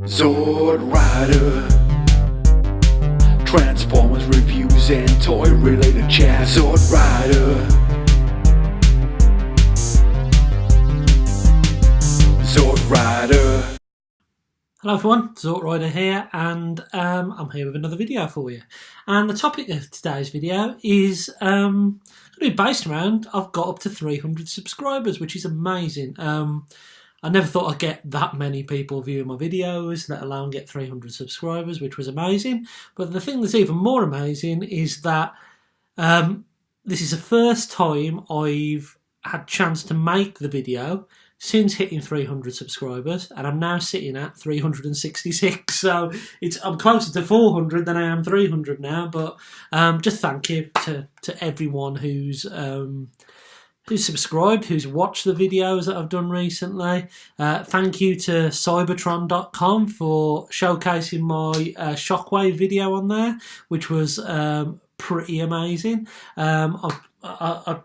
Xortrider, Transformers reviews and toy related chat. Xortrider, Xortrider. Hello everyone, Xortrider here, and I'm here with another video for you. And the topic of today's video is going to be based around I've got up to 300 subscribers, which is amazing. I never thought I'd get that many people viewing my videos, let alone get 300 subscribers, which was amazing. But the thing that's even more amazing is that this is the first time I've had a chance to make the video since hitting 300 subscribers, and I'm now sitting at 366. So I'm closer to 400 than I am 300 now. But just thank you to everyone who's subscribed, who's watched the videos that I've done recently. Thank you to Cybertron.com for showcasing my Shockwave video on there, which was pretty amazing. I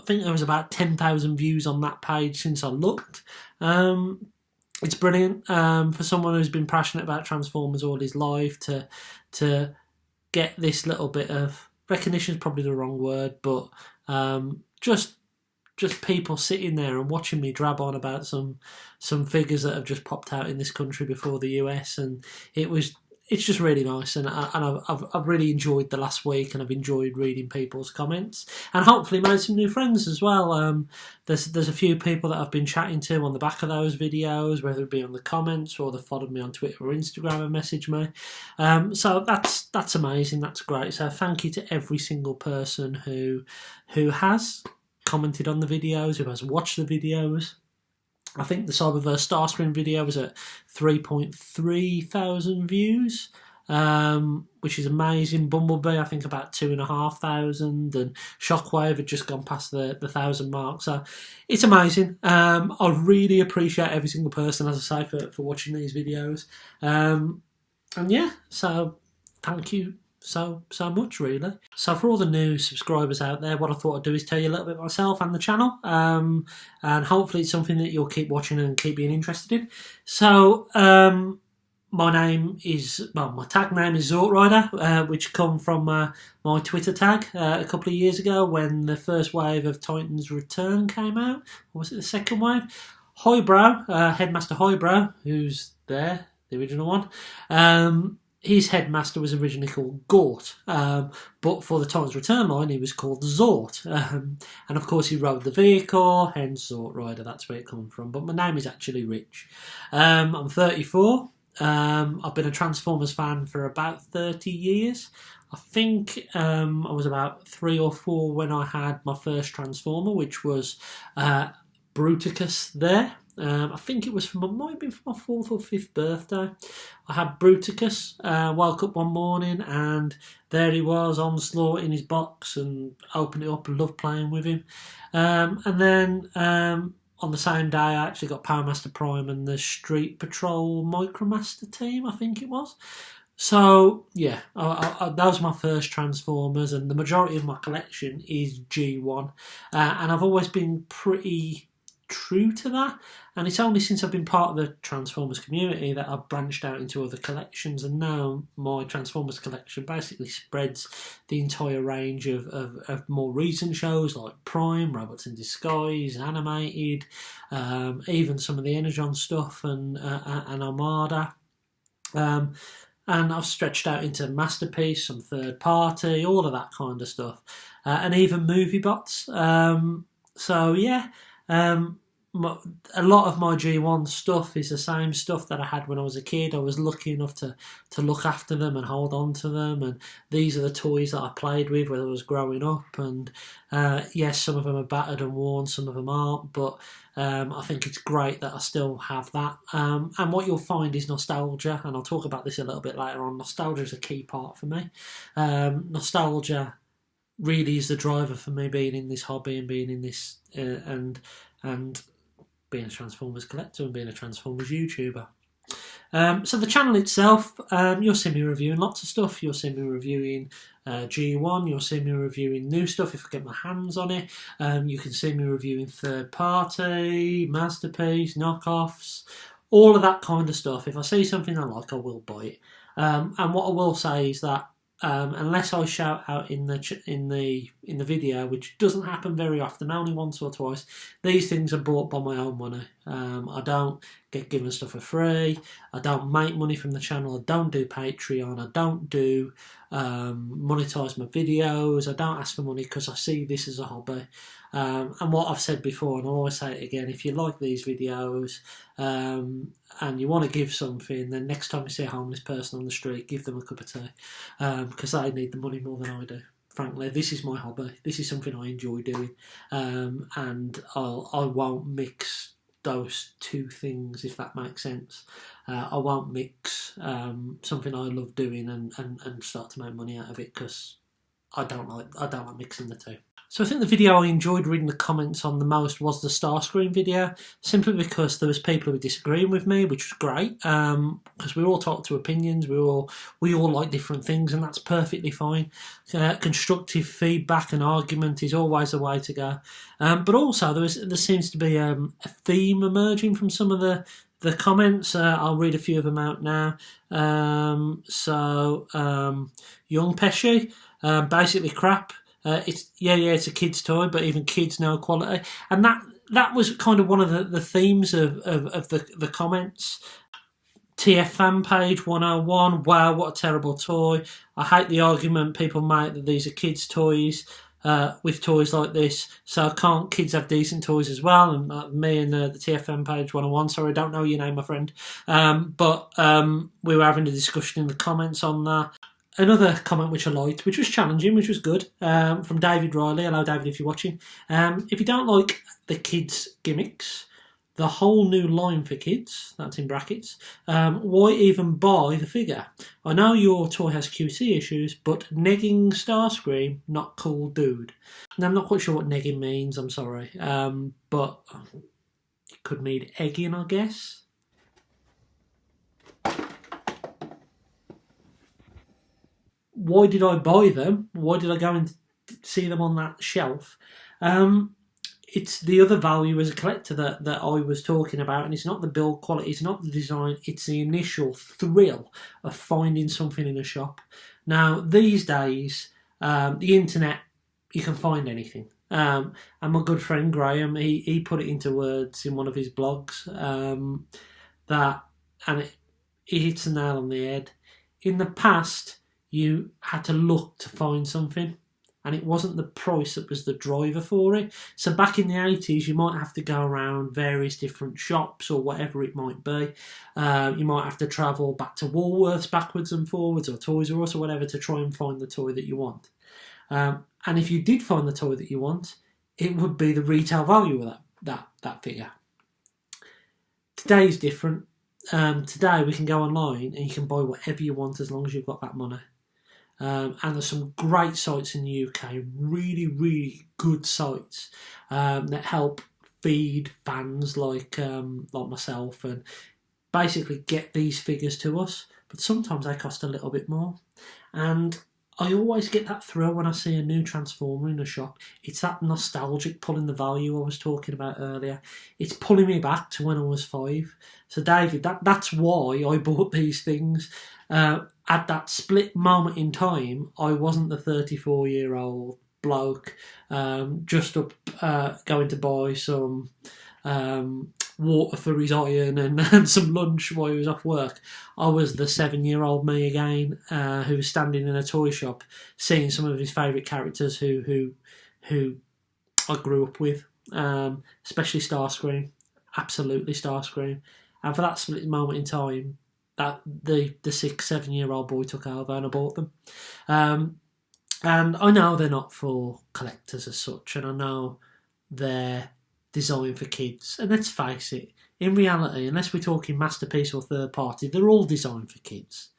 think there was about 10,000 views on that page since I looked. It's brilliant for someone who's been passionate about Transformers all his life to get this little bit of recognition is probably the wrong word, but just people sitting there and watching me drab on about some figures that have just popped out in this country before the US, and it's just really nice, and I've really enjoyed the last week, and I've enjoyed reading people's comments, and hopefully made some new friends as well. There's a few people that I've been chatting to on the back of those videos, whether it be on the comments or they've followed me on Twitter or Instagram and messaged me. So that's amazing, that's great. So thank you to every single person who has commented on the videos, who has watched the videos. I think the Cyberverse Starscream video was at 3.3 thousand views, which is amazing. Bumblebee, I think about 2,500, and Shockwave had just gone past the 1,000 mark. So it's amazing. I really appreciate every single person, as I say, for watching these videos. And yeah, so thank you so much, really. So for all the new subscribers out there, what I thought I'd do is tell you a little bit about myself and the channel, and hopefully it's something that you'll keep watching and keep being interested in. So my tag name is Xortrider, which come from my Twitter tag a couple of years ago when the first wave of Titan's Return came out. Or was it the second wave? Highbrow, Headmaster Highbrow, who's there, the original one. His headmaster was originally called Gort, but for the Titan's Return line, he was called Xort. And of course, he rode the vehicle, hence Xortrider, that's where it comes from. But my name is actually Rich. I'm 34. I've been a Transformers fan for about 30 years. I think I was about 3 or 4 when I had my first Transformer, which was Bruticus there. I think it was might have been for my 4th or 5th birthday. I had Bruticus, woke up one morning and there he was, Onslaught in his box, and opened it up and loved playing with him. And then on the same day I actually got Powermaster Prime and the Street Patrol Micromaster team, I think it was. So yeah, those were my first Transformers, and the majority of my collection is G1. And I've always been pretty true to that, and it's only since I've been part of the Transformers community that I've branched out into other collections, and now my Transformers collection basically spreads the entire range of more recent shows like Prime, Robots in Disguise, Animated, even some of the Energon stuff, and Armada. And I've stretched out into Masterpiece, some third party, all of that kind of stuff, and even movie bots. So yeah, a lot of my G1 stuff is the same stuff that I had when I was a kid. I was lucky enough to look after them and hold on to them, and these are the toys that I played with when I was growing up. And yes, some of them are battered and worn, some of them aren't, but I think it's great that I still have that. And what you'll find is nostalgia, and I'll talk about this a little bit later on. Nostalgia is a key part for me. Nostalgia really is the driver for me being in this hobby and being in this and being a Transformers collector and being a Transformers YouTuber. So the channel itself, you'll see me reviewing lots of stuff. You'll see me reviewing G1, you'll see me reviewing new stuff if I get my hands on it. You can see me reviewing third party, Masterpiece, knockoffs, all of that kind of stuff. If I see something I like, I will buy it. And what I will say is that unless I shout out in the video, which doesn't happen very often, only once or twice, these things are bought by my own money. I don't get given stuff for free. I don't make money from the channel. I don't do Patreon. I don't do monetize my videos. I don't ask for money because I see this as a hobby. And what I've said before, and I'll always say it again, if you like these videos and you want to give something, then next time you see a homeless person on the street, give them a cup of tea, because they need the money more than I do. Frankly, this is my hobby. This is something I enjoy doing, and I won't mix those two things, if that makes sense. I won't mix something I love doing and start to make money out of it, because I don't like mixing the two. So I think the video I enjoyed reading the comments on the most was the Starscream video, simply because there was people who were disagreeing with me, which was great, because we all talk to opinions, we all like different things, and that's perfectly fine. Constructive feedback and argument is always the way to go. But also there seems to be a theme emerging from some of the comments. I'll read a few of them out now. Young Pesci, basically crap. It's a kid's toy, but even kids know quality, and that was kind of one of the themes of the comments. TF fan page 101, wow, what a terrible toy. I hate the argument people make that these are kids' toys. With toys like this, so can't kids have decent toys as well? And me and the TFM page 101, sorry, I don't know your name, my friend, but we were having a discussion in the comments on that. Another comment which I liked, which was challenging, which was good, from David Riley. Hello, David, if you're watching. If you don't like the kids' gimmicks, the whole new line for kids, that's in brackets, why even buy the figure? I know your toy has QC issues, but negging Starscream, not cool, dude. Now, I'm not quite sure what negging means, I'm sorry, but it could mean egging, I guess. Why did I buy them? Why did I go and see them on that shelf? It's the other value as a collector that I was talking about, and it's not the build quality, it's not the design, it's the initial thrill of finding something in a shop. Now, these days, the internet, you can find anything. And my good friend Graham, he put it into words in one of his blogs, it hits the nail on the head. In the past, you had to look to find something, and it wasn't the price that was the driver for it. So back in the 80s, you might have to go around various different shops or whatever it might be. You might have to travel back to Woolworths backwards and forwards, or Toys R Us or whatever, to try and find the toy that you want. And if you did find the toy that you want, it would be the retail value of that figure. Today's different. Today we can go online and you can buy whatever you want as long as you've got that money. And there's some great sites in the UK, really, really good sites that help feed fans like myself and basically get these figures to us. But sometimes they cost a little bit more. And I always get that thrill when I see a new Transformer in a shop. It's that nostalgic pulling the value I was talking about earlier. It's pulling me back to when I was 5. So David, that's why I bought these things. At that split moment in time, I wasn't the 34-year-old bloke just up going to buy some water for his iron and some lunch while he was off work. I was the 7-year-old me again, who was standing in a toy shop, seeing some of his favourite characters who I grew up with, especially Starscream, absolutely Starscream. And for that split moment in time, that the 6-7-year-old boy took over and I bought them. And I know they're not for collectors as such, and I know they're designed for kids. And let's face it, in reality, unless we're talking masterpiece or third party, they're all designed for kids.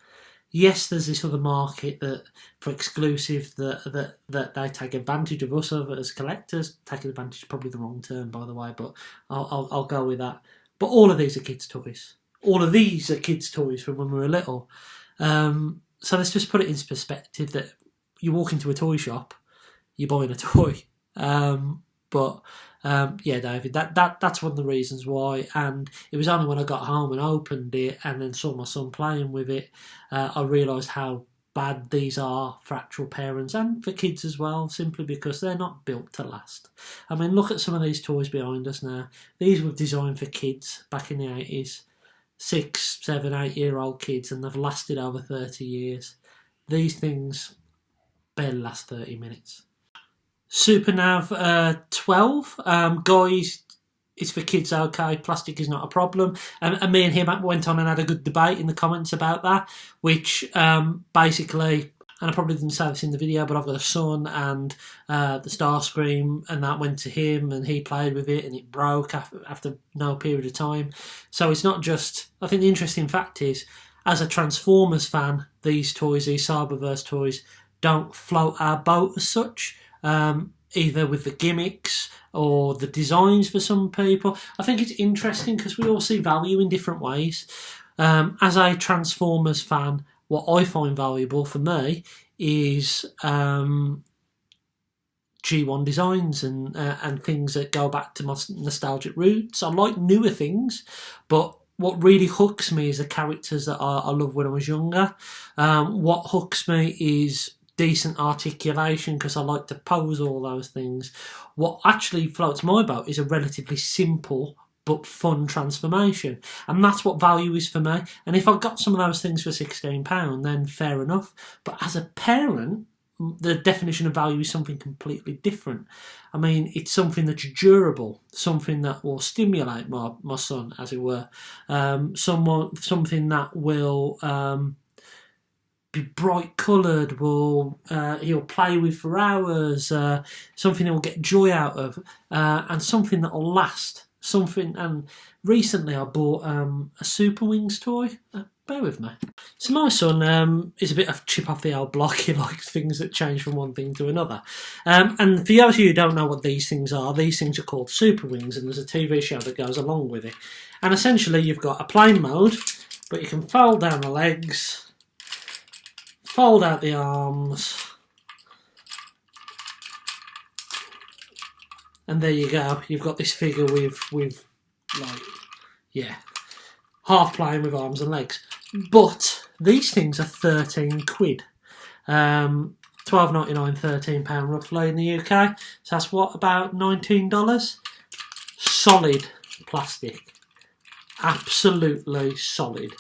Yes, there's this other market that for exclusive that they take advantage of us as collectors. Taking advantage is probably the wrong term, by the way, but I'll go with that. But all of these are kids' toys. All of these are kids' toys from when we were little. So let's just put it into perspective that you walk into a toy shop, you're buying a toy. But Yeah, David, that's one of the reasons why. And it was only when I got home and opened it and then saw my son playing with it, I realised how bad these are for actual parents and for kids as well, simply because they're not built to last. I mean, look at some of these toys behind us now. These were designed for kids back in the 80s. 6, 7, 8-year-old kids, and they've lasted over 30 years. These things barely last 30 minutes. SuperNav 12, guys, it's for kids, okay, plastic is not a problem. And me and him went on and had a good debate in the comments about that, which basically, and I probably didn't say this in the video, but I've got a son, and the Starscream, and that went to him, and he played with it, and it broke after no period of time. So it's not just... I think the interesting fact is, as a Transformers fan, these toys, these Cyberverse toys, don't float our boat as such, either with the gimmicks or the designs for some people. I think it's interesting because we all see value in different ways. As a Transformers fan, what I find valuable for me is G1 designs and things that go back to my nostalgic roots. I like newer things, but what really hooks me is the characters that I loved when I was younger. What hooks me is decent articulation, because I like to pose all those things. What actually floats my boat is a relatively simple but fun transformation, and that's what value is for me. And if I got some of those things for £16, then fair enough. But as a parent, the definition of value is something completely different. I mean, it's something that's durable, something that will stimulate my son, as it were, something that will be bright coloured, he'll play with for hours, something he'll get joy out of, and something that will last. And recently I bought a Super Wings toy. Bear with me. So my son is a bit of chip off the old block. He likes things that change from one thing to another. And for those of you who don't know what these things are are called Super Wings, and there's a TV show that goes along with it. And essentially you've got a plane mode, but you can fold down the legs, fold out the arms, and there you go. You've got this figure with like, yeah, half plane with arms and legs. But these things are 13 quid. £12.99, £13 roughly in the UK. So that's what, about $19? Solid plastic. Absolutely solid.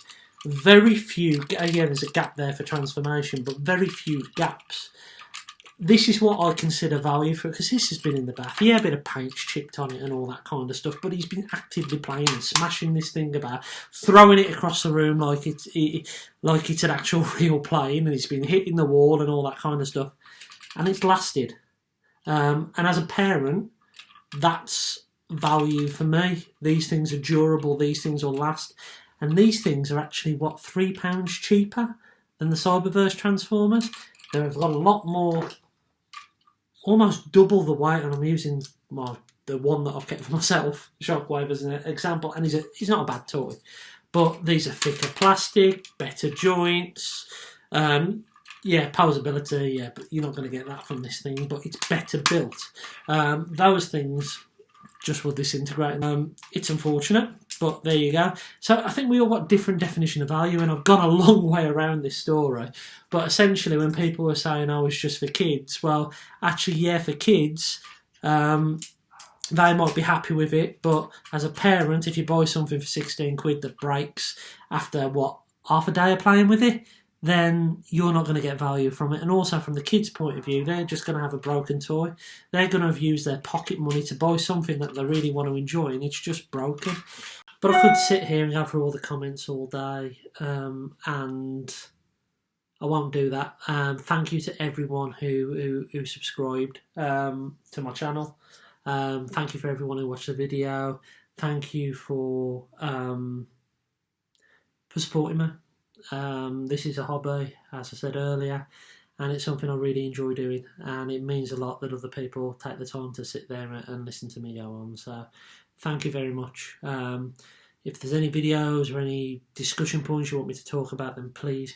Very few, yeah, there's a gap there for transformation, but very few gaps. This is what I consider value for it, because this has been in the bath. Yeah, a bit of paint's chipped on it and all that kind of stuff, but he's been actively playing and smashing this thing about, throwing it across the room like it's an actual real plane, and he's been hitting the wall and all that kind of stuff, and it's lasted. And as a parent, that's value for me. These things are durable, these things will last, and these things are actually, what, £3 cheaper than the Cyberverse Transformers? They've got a lot more, almost double the weight, and I'm using the one that I've kept for myself, Shockwave, as an example, and he's not a bad toy. But these are thicker plastic, better joints, yeah, posability, yeah, but you're not going to get that from this thing, but it's better built. Those things just will disintegrate. It's unfortunate, but there you go. So I think we all got different definition of value, and I've gone a long way around this story. But essentially, when people were saying, oh, it's just for kids, well, actually, yeah, for kids, they might be happy with it, but as a parent, if you buy something for 16 quid that breaks after, what, half a day of playing with it, then you're not going to get value from it. And also from the kids' point of view, they're just going to have a broken toy. They're going to have used their pocket money to buy something that they really want to enjoy, and it's just broken. But I could sit here and go through all the comments all day, and I won't do that. Thank you to everyone who subscribed to my channel. Thank you for everyone who watched the video. Thank you for supporting me. This is a hobby, as I said earlier, and it's something I really enjoy doing, and it means a lot that other people take the time to sit there and listen to me go on. So thank you very much. If there's any videos or any discussion points you want me to talk about, then please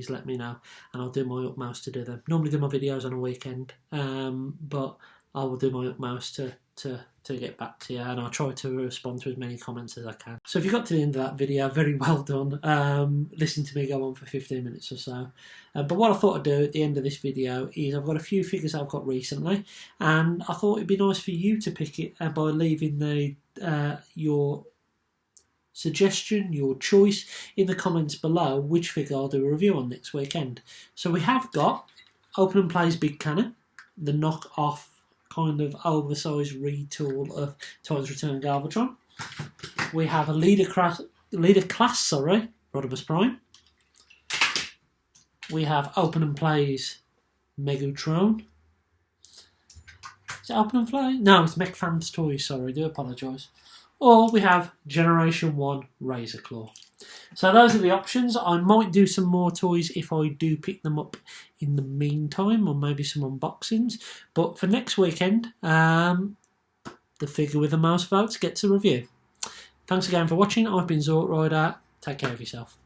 let me know, and I'll do my utmost to do them. Normally do my videos on a weekend, but I will do my utmost to get back to you, and I'll try to respond to as many comments as I can. So if you got to the end of that video, very well done. Listen to me go on for 15 minutes or so. But what I thought I'd do at the end of this video is I've got a few figures I've got recently, and I thought it'd be nice for you to pick it by leaving your suggestion, your choice in the comments below which figure I'll do a review on next weekend. So we have got Open and Play's Big Cannon, the knock-off kind of oversized retool of Titans Return Galvatron. We have a leader class, Rodimus Prime. We have Open and Play's Megatron. Is it Open and Play? No, it's MechFans Toys, sorry, I do apologise. Or we have Generation 1 Razor Claw. So those are the options. I might do some more toys if I do pick them up in the meantime, or maybe some unboxings. But for next weekend, the figure with the most votes gets a review. Thanks again for watching. I've been Xortrider. Take care of yourself.